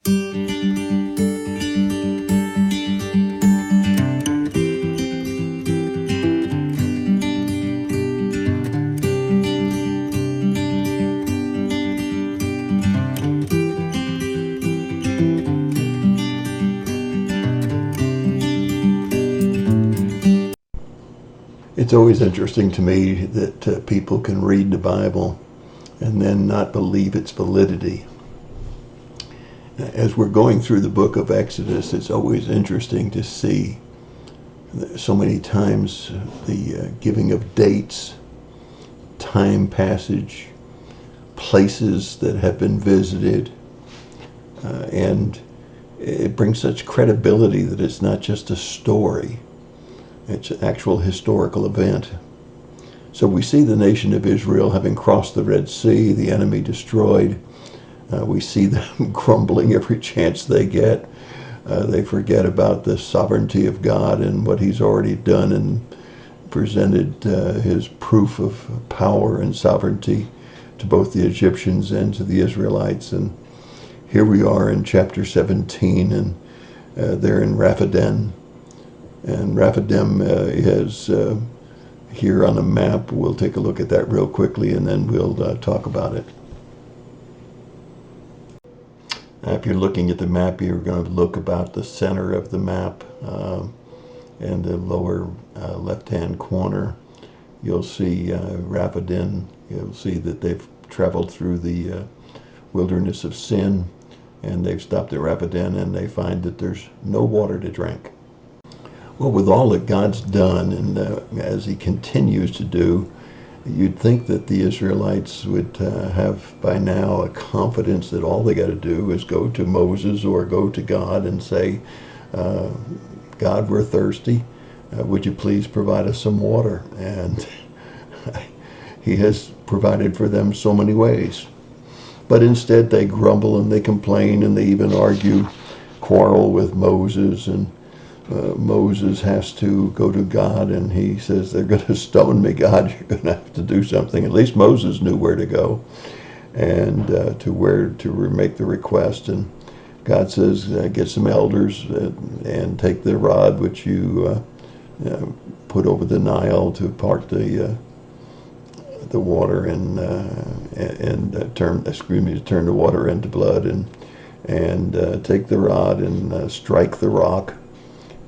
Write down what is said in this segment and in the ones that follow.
It's always interesting to me that people can read the Bible and then not believe its validity. As we're going through the book of Exodus, it's always interesting to see so many times the giving of dates, time passage, places that have been visited, and it brings such credibility that it's not just a story, it's an actual historical event. So we see the nation of Israel having crossed the Red Sea, the enemy destroyed. We see them grumbling every chance they get. They forget about the sovereignty of God and what he's already done and presented his proof of power and sovereignty to both the Egyptians and to the Israelites. And here we are in chapter 17, and they're in Rephidim. And Rephidim is here on a map. We'll take a look at that real quickly, and then we'll talk about it. If you're looking at the map, you're going to look about the center of the map, and the lower left-hand corner. You'll see Rephidim. You'll see that they've traveled through the wilderness of Sin, and they've stopped at Rephidim, and they find that there's no water to drink. Well, with all that God's done, and as he continues to do, you'd think that the Israelites would have by now a confidence that all they got to do is go to Moses or go to God and say, God, we're thirsty. Would you please provide us some water? And he has provided for them so many ways. But instead they grumble and they complain and they even argue, quarrel with Moses, and Moses has to go to God, and he says, they're going to stone me. God, you're going to have to do something. At least Moses knew where to go and to where to make the request. And God says, get some elders and take the rod which you put over the Nile to part the water and turn the water into blood, and take the rod and strike the rock,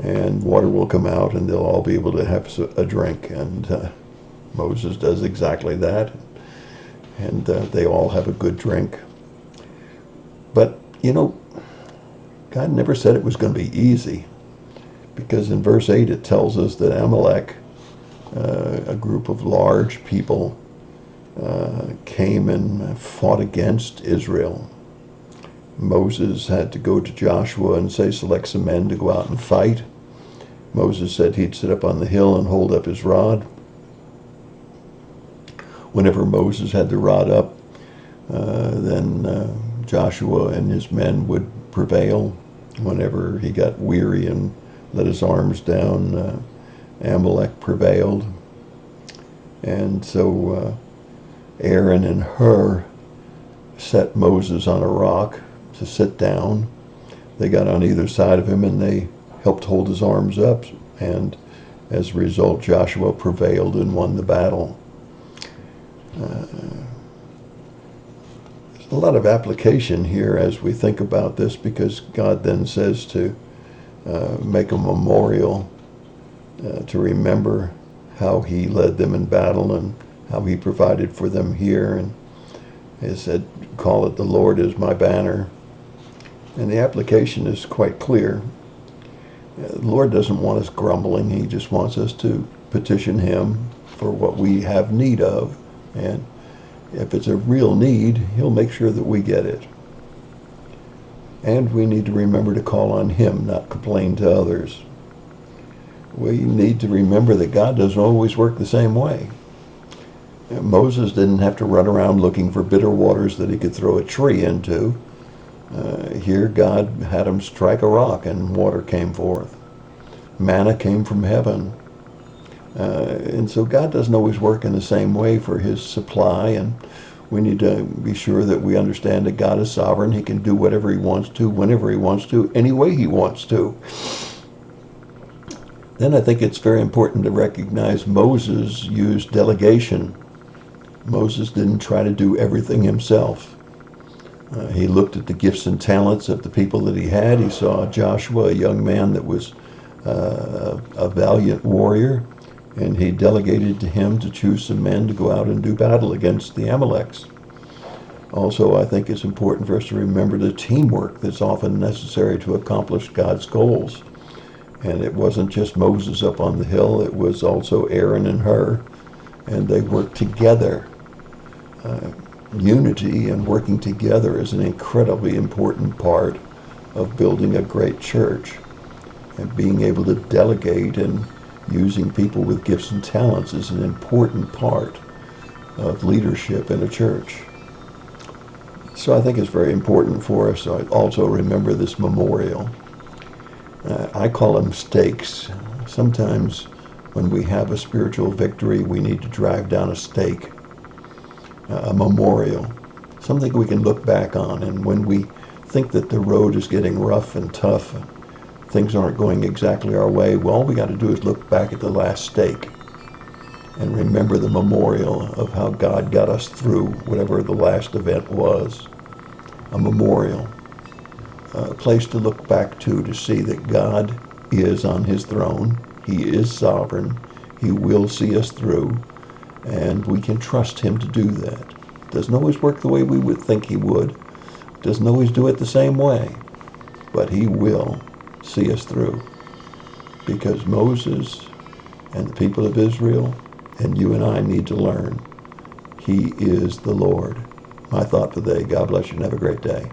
and water will come out, and they'll all be able to have a drink. And Moses does exactly that, and they all have a good drink. But, you know, God never said it was going to be easy, because in verse 8 it tells us that Amalek, a group of large people, came and fought against Israel. Moses had to go to Joshua and say, select some men to go out and fight. Moses said he'd sit up on the hill and hold up his rod. Whenever Moses had the rod up, then Joshua and his men would prevail. Whenever he got weary and let his arms down, Amalek prevailed. And so Aaron and Hur set Moses on a rock to sit down. They got on either side of him and they helped hold his arms up, and as a result Joshua prevailed and won the battle. There's a lot of application here as we think about this, because God then says to make a memorial to remember how he led them in battle and how he provided for them here. And he said, call it the Lord is my banner. And the application is quite clear. The Lord doesn't want us grumbling. He just wants us to petition him for what we have need of. And if it's a real need, he'll make sure that we get it. And we need to remember to call on him, not complain to others. We need to remember that God doesn't always work the same way. Moses didn't have to run around looking for bitter waters that he could throw a tree into. Here God had him strike a rock and water came forth. Manna came from heaven. And so God doesn't always work in the same way for his supply, and We need to be sure that we understand that God is sovereign. He can do whatever he wants to, whenever he wants to, any way he wants to. Then I think it's very important to recognize Moses used delegation. Moses didn't try to do everything himself. He looked at the gifts and talents of the people that he had. He saw Joshua, a young man that was a valiant warrior, and he delegated to him to choose some men to go out and do battle against the Amaleks. Also, I think it's important for us to remember the teamwork that's often necessary to accomplish God's goals. And it wasn't just Moses up on the hill, it was also Aaron and Hur, and they worked together. Unity and working together is an incredibly important part of building a great church. And being able to delegate and using people with gifts and talents is an important part of leadership in a church. So I think it's very important for us to also remember this memorial. I call them stakes. Sometimes when we have a spiritual victory, we need to drive down a stake, a memorial, something we can look back on. And when we think that the road is getting rough and tough, things aren't going exactly our way, well, all we got to do is look back at the last stake and remember the memorial of how God got us through whatever the last event was. A memorial, a place to look back to see that God is on his throne. He is sovereign. He will see us through, and we can trust him to do that. Doesn't always work the way we would think he would. Doesn't always do it the same way, but he will see us through, because Moses and the people of Israel and you and I need to learn. He is the Lord. My thought for the day. God bless you and have a great day.